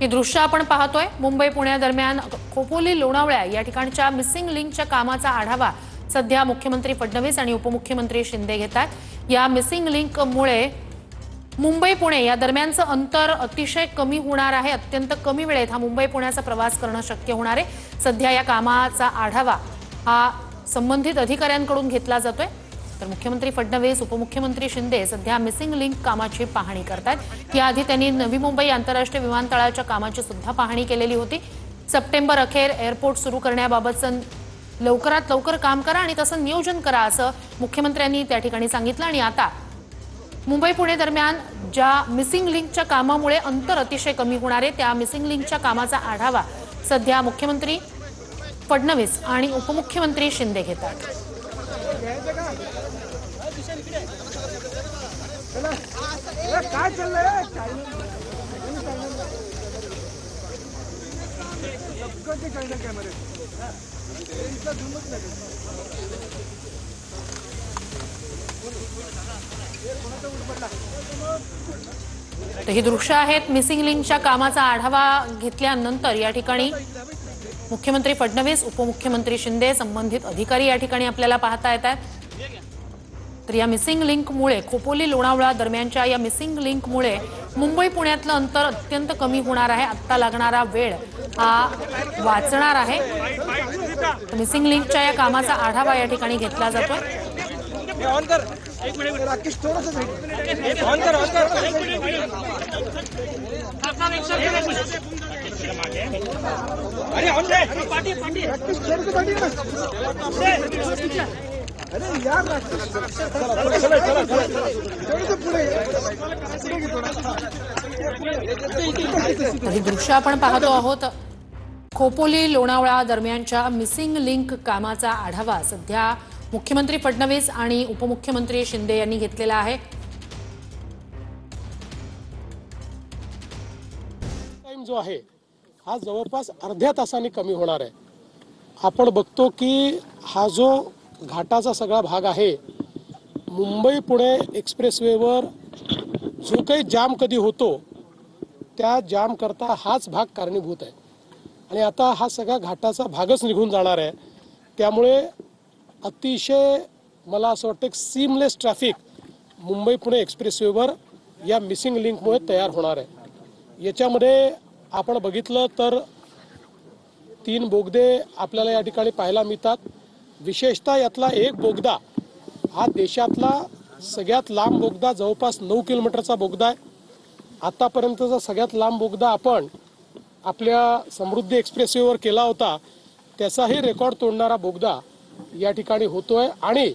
हे दृश्य आपण पाहतोय मुंबई पुणे दरम्यान खोपोली लोणावळा या ठिकाणच्या मिसिंग लिंकच्या कामाचा आढावा सध्या मुख्यमंत्री फडणवीस आणि उपमुख्यमंत्री शिंदे घेतात। या मिसिंग लिंकमुळे मुंबई पुणे या दरम्यानचं अंतर अतिशय कमी होणार आहे। अत्यंत कमी वेळेत हा मुंबई पुण्याचा प्रवास करणं शक्य होणार आहे। सध्या या कामाचा आढावा हा संबंधित अधिकाऱ्यांकडून घेतला जातोय। तर मुख्यमंत्री फडणवीस उपमुख्यमंत्री शिंदे सध्या मिसिंग लिंक कामाची पाहणी करतात। याआधी त्यांनी नवी मुंबई आंतरराष्ट्रीय विमानतळाच्या कामाची सुद्धा पाहणी केलेली होती। सप्टेंबर अखेर एअरपोर्ट सुरू करण्याबाबतचं लवकरात लवकर काम करा आणि तसं नियोजन करा असं मुख्यमंत्र्यांनी त्या ठिकाणी सांगितलं। आणि आता मुंबई पुणे दरम्यान ज्या मिसिंग लिंकच्या कामामुळे अंतर अतिशय कमी होणार आहे त्या मिसिंग लिंकच्या कामाचा आढावा सध्या मुख्यमंत्री फडणवीस आणि उपमुख्यमंत्री शिंदे घेतात। तर ही दृश्य आहेत मिसिंग लिंकच्या कामाचा आढावा घेतल्यानंतर या ठिकाणी मुख्यमंत्री फडणवीस उपमुख्यमंत्री शिंदे संबंधित अधिकारी या ठिकाणी आपल्याला पाहता येतात। तर या मिसिंग लिंकमुळे खोपोली लोणावळा दरम्यानच्या या मिसिंग लिंकमुळे मुंबई पुण्यातलं अंतर अत्यंत कमी होणार आहे। आता लागणारा वेळ हा वाचणार आहे। मिसिंग लिंकच्या या कामाचा आढावा या ठिकाणी घेतला जातोय। ही दृश्य आपण पाहतो आहोत खोपोली लोणावळा दरम्यानच्या मिसिंग लिंक कामाचा आढावा सध्या मुख्यमंत्री फडणवीस आणि उपमुख्यमंत्री शिंदे यांनी घेतलेला आहे। टाइम जो आहे हा जवळपास अर्ध्या तासाने कमी होणार आहे। आपण बघतो की हा जो घाटाचा सगळा भाग आहे मुंबई पुणे एक्सप्रेसवेवर जो काही जाम कधी होतो त्या जाम करता हाच भाग कारणीभूत आहे आणि आता हा सगळा घाटाचा भागच निघून जाणार आहे। त्यामुळे अतिशय मला असं वाटतं की सीमलेस ट्रॅफिक मुंबई पुणे एक्सप्रेसवेवर या मिसिंग लिंकमुळे तयार होणार आहे। याच्यामध्ये आपण बघितलं तर 3 बोगदे आपल्याला या ठिकाणी पाहायला मिळतात। विशेषतः यातला एक बोगदा हा देशातला सगळ्यात लांब बोगदा जवळपास 9 किलोमीटरचा बोगदा आहे। आतापर्यंतचा सगळ्यात लांब बोगदा आपण आपल्या समृद्धी एक्सप्रेसवेवर केला होता त्याचाही रेकॉर्ड तोडणारा बोगदा या ठिकाणी होतोय। आणि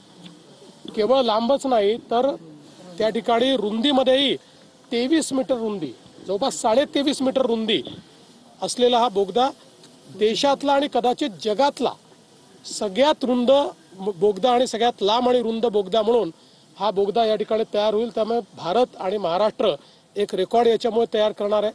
केवळ लांबच नाही तर त्या ठिकाणी रुंदीमध्येही 23 मीटर रुंदी जवळपास 23.5 मीटर रुंदी असलेला हा बोगदा देशातला आणि कदाचित जगातला सगळ्यात रुंद बोगदा आणि सगळ्यात लांब आणि रुंद बोगदा म्हणून हा बोगदा या ठिकाणी तयार होईल। त्यामुळे भारत आणि महाराष्ट्र एक रेकॉर्ड याच्यामुळे तयार करणार आहे।